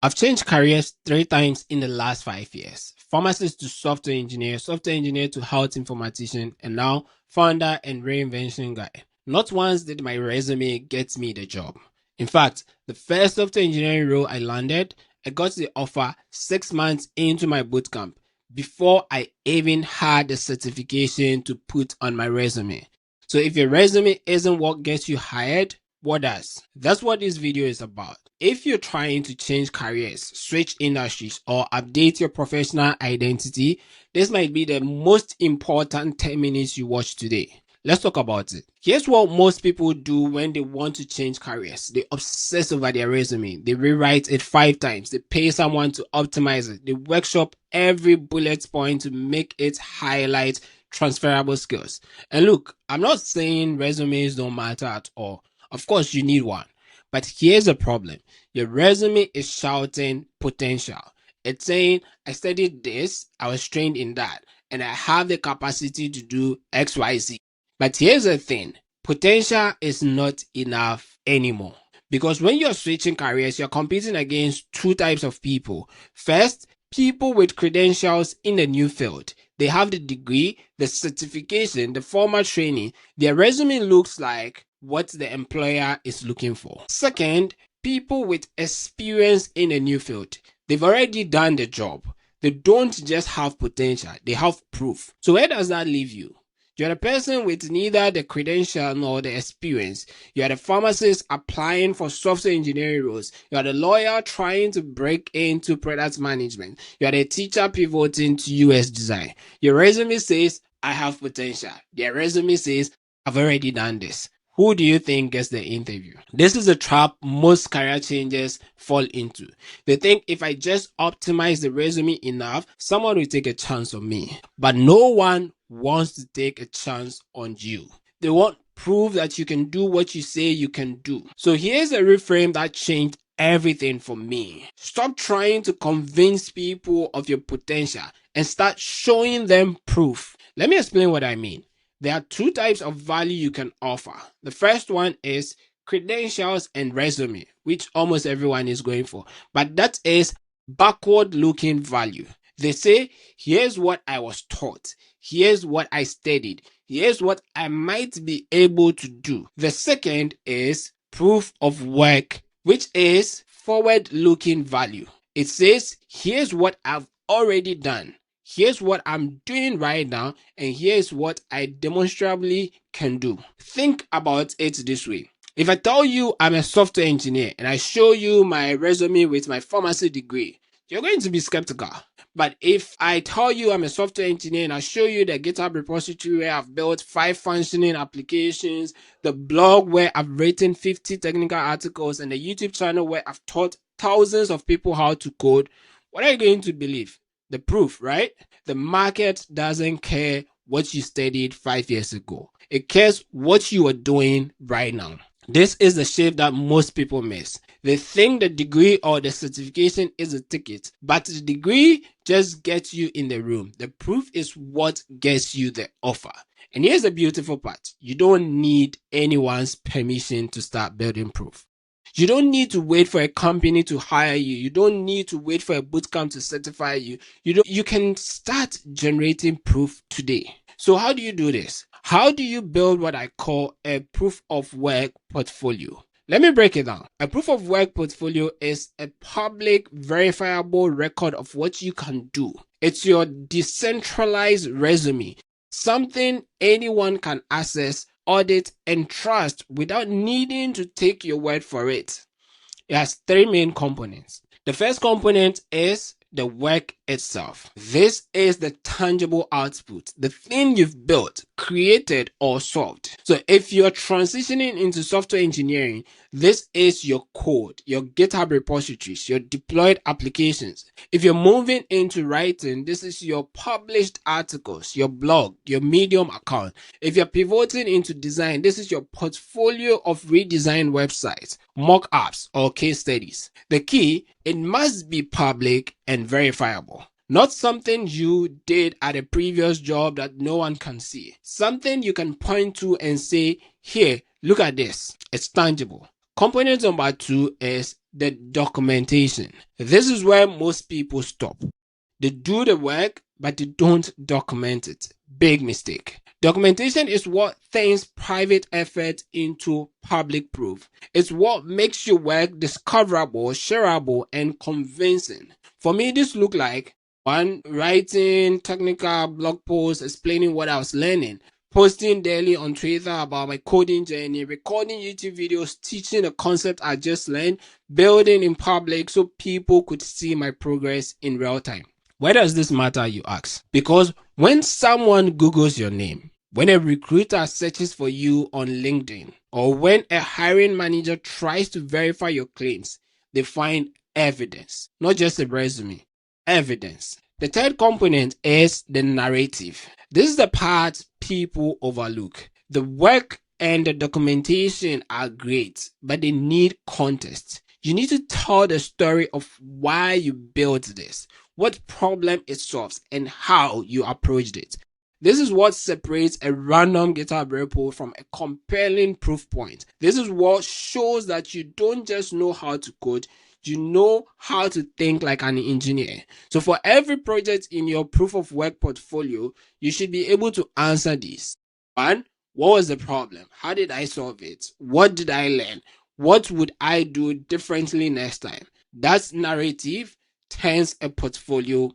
I've changed careers 3 times in the last 5 years. Pharmacist to software engineer to health informatician, and now founder and reinvention guy. Not once did my resume get me the job. In fact, the first software engineering role I landed, I got the offer 6 months into my bootcamp before I even had the certification to put on my resume. So if your resume isn't what gets you hired, what does? That's what this video is about. If you're trying to change careers, switch industries, or update your professional identity, this might be the most important 10 minutes you watch today. Let's talk about it. Here's what most people do when they want to change careers. They obsess over their resume. They rewrite it 5 times. They pay someone to optimize it. They workshop every bullet point to make it highlight transferable skills. And look, I'm not saying resumes don't matter at all. Of course, you need one. But here's the problem. Your resume is shouting potential. It's saying, I studied this, I was trained in that, and I have the capacity to do XYZ. But here's the thing. Potential is not enough anymore. Because when you're switching careers, you're competing against 2 types of people. First, people with credentials in a new field. They have the degree, the certification, the formal training. Their resume looks like what the employer is looking for. Second, people with experience in a new field. They've already done the job. They don't just have potential, they have proof. So where does that leave you? You're a person with neither the credential nor the experience. You're the pharmacist applying for software engineering roles. You're the lawyer trying to break into product management. You're the teacher pivoting to UX design. Your resume says, I have potential. Their resume says, I've already done this. Who do you think gets the interview? This is a trap most career changers fall into. They think if I just optimize the resume enough, someone will take a chance on me. But no one wants to take a chance on you. They want proof that you can do what you say you can do. So here's a reframe that changed everything for me. Stop trying to convince people of your potential and start showing them proof. Let me explain what I mean. There are 2 types of value you can offer. The first one is credentials and resume, which almost everyone is going for. But that is backward looking value. They say, here's what I was taught. Here's what I studied. Here's what I might be able to do. The second is proof of work, which is forward looking value. It says, here's what I've already done. Here's what I'm doing right now, and here's what I demonstrably can do. Think about it this way. If I tell you I'm a software engineer and I show you my resume with my pharmacy degree, you're going to be skeptical. But if I tell you I'm a software engineer and I show you the GitHub repository where I've built 5 functioning applications, the blog where I've written 50 technical articles, and the YouTube channel where I've taught thousands of people how to code, what are you going to believe? The proof, right? The market doesn't care what you studied 5 years ago. It cares what you are doing right now. This is the shift that most people miss. They think the degree or the certification is a ticket, but the degree just gets you in the room. The proof is what gets you the offer. And here's the beautiful part. You don't need anyone's permission to start building proof. You don't need to wait for a company to hire you. You don't need to wait for a bootcamp to certify you. You can start generating proof today. So how do you do this? How do you build what I call a proof of work portfolio? Let me break it down. A proof of work portfolio is a public, verifiable record of what you can do. It's your decentralized resume, something anyone can access, audit, and trust without needing to take your word for it. It has 3 main components. The first component is the work itself. This is the tangible output, the thing you've built, created, or solved. So if you're transitioning into software engineering, this is your code, your GitHub repositories, your deployed applications. If you're moving into writing, this is your published articles, your blog, your Medium account. If you're pivoting into design, this is your portfolio of redesigned websites, mock-ups, or case studies. The key, it must be public and verifiable. Not something you did at a previous job that no one can see. Something you can point to and say, here, look at this. It's tangible. Component number two is the documentation. This is where most people stop. They do the work, but they don't document it. Big mistake. Documentation is what turns private effort into public proof. It's what makes your work discoverable, shareable, and convincing. For me, this looked like one, writing technical blog posts explaining what I was learning, posting daily on Twitter about my coding journey, recording YouTube videos teaching a concept I just learned, building in public so people could see my progress in real time. Why does this matter, you ask? Because when someone Googles your name, when a recruiter searches for you on LinkedIn, or when a hiring manager tries to verify your claims, they find evidence, not just a resume, evidence. The third component is the narrative. This is the part people overlook. The work and the documentation are great, but they need context. You need to tell the story of why you built this, what problem it solves, and how you approached it. This is what separates a random GitHub repo from a compelling proof point. This is what shows that you don't just know how to code, you know how to think like an engineer. So for every project in your proof of work portfolio, you should be able to answer these. One, what was the problem? How did I solve it? What did I learn? What would I do differently next time? That narrative turns a portfolio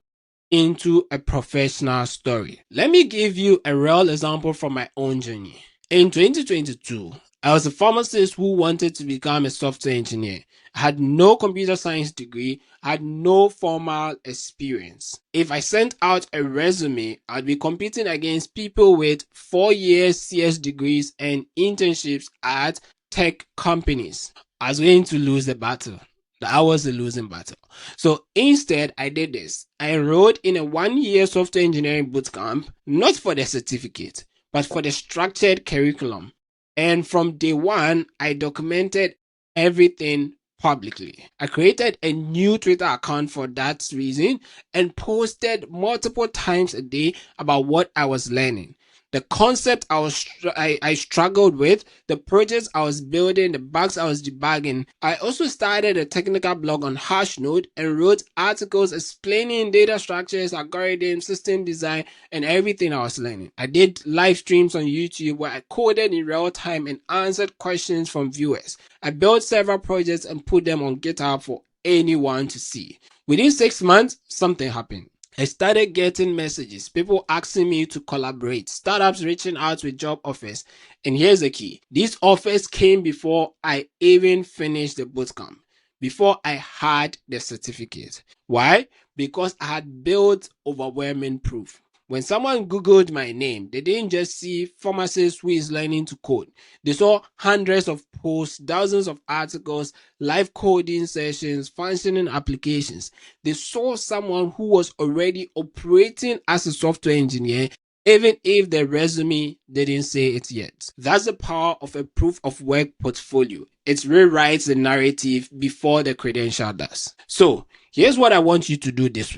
into a professional story. Let me give you a real example from my own journey. In 2022, I was a pharmacist who wanted to become a software engineer. I had no computer science degree, I had no formal experience. If I sent out a resume, I'd be competing against people with 4 years CS degrees and internships at tech companies. I was going to lose the battle. That was a losing battle. So instead, I did this. I enrolled in a 1-year software engineering bootcamp, not for the certificate, but for the structured curriculum. And from day one, I documented everything publicly. I created a new Twitter account for that reason and posted multiple times a day about what I was learning. The concept I struggled with, the projects I was building, the bugs I was debugging. I also started a technical blog on Hashnode and wrote articles explaining data structures, algorithms, system design, and everything I was learning. I did live streams on YouTube where I coded in real time and answered questions from viewers. I built several projects and put them on GitHub for anyone to see. Within 6 months, something happened. I started getting messages, people asking me to collaborate, startups reaching out with job offers. And here's the key. These offers came before I even finished the bootcamp, before I had the certificate. Why? Because I had built overwhelming proof. When someone Googled my name, they didn't just see pharmacist who is learning to code. They saw hundreds of posts, dozens of articles, live coding sessions, functioning applications. They saw someone who was already operating as a software engineer, even if the resume didn't say it yet. That's the power of a proof of work portfolio. It rewrites the narrative before the credential does. So here's what I want you to do this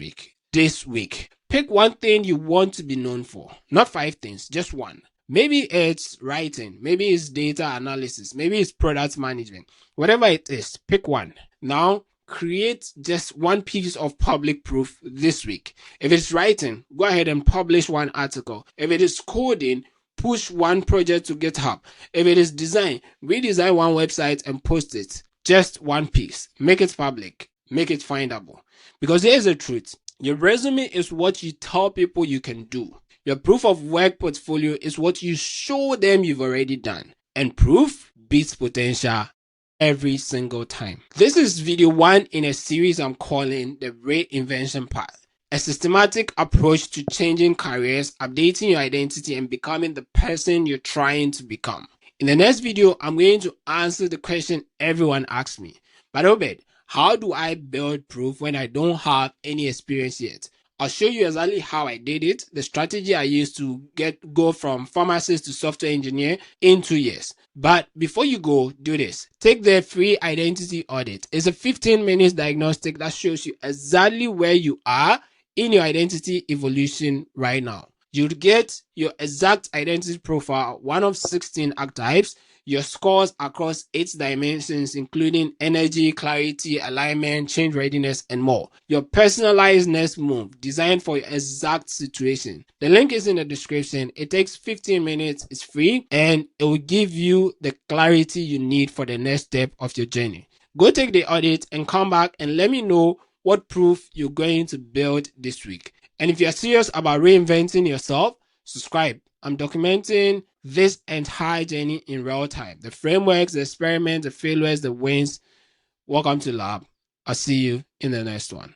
week. Pick one thing you want to be known for. Not 5 things, just one. Maybe it's writing, maybe it's data analysis, maybe it's product management. Whatever it is, pick one. Now, create just one piece of public proof this week. If it's writing, go ahead and publish one article. If it is coding, push one project to GitHub. If it is design, redesign one website and post it. Just one piece. Make it public. Make it findable. Because here's the truth. Your resume is what you tell people you can do. Your proof of work portfolio is what you show them you've already done. And proof beats potential every single time. This is video 1 in a series I'm calling the reinvention path. A systematic approach to changing careers, updating your identity, and becoming the person you're trying to become. In the next video, I'm going to answer the question everyone asks me. But Obed, how do I build proof when I don't have any experience yet? I'll show you exactly how I did it, the strategy I used to go from pharmacist to software engineer in 2 years. But before you go, do this. Take the free identity audit. It's a 15-minute diagnostic that shows you exactly where you are in your identity evolution right now. You'll get your exact identity profile, one of 16 archetypes. your scores across 8 dimensions, including energy, clarity, alignment, change readiness, and more. Your personalized next move, designed for your exact situation. The link is in the description. It takes 15 minutes, it's free, and it will give you the clarity you need for the next step of your journey. Go take the audit and come back and let me know what proof you're going to build this week. And if you're serious about reinventing yourself, subscribe. I'm documenting this entire journey in real time. The frameworks, the experiments, the failures, the wins. Welcome to Lab. I'll see you in the next one.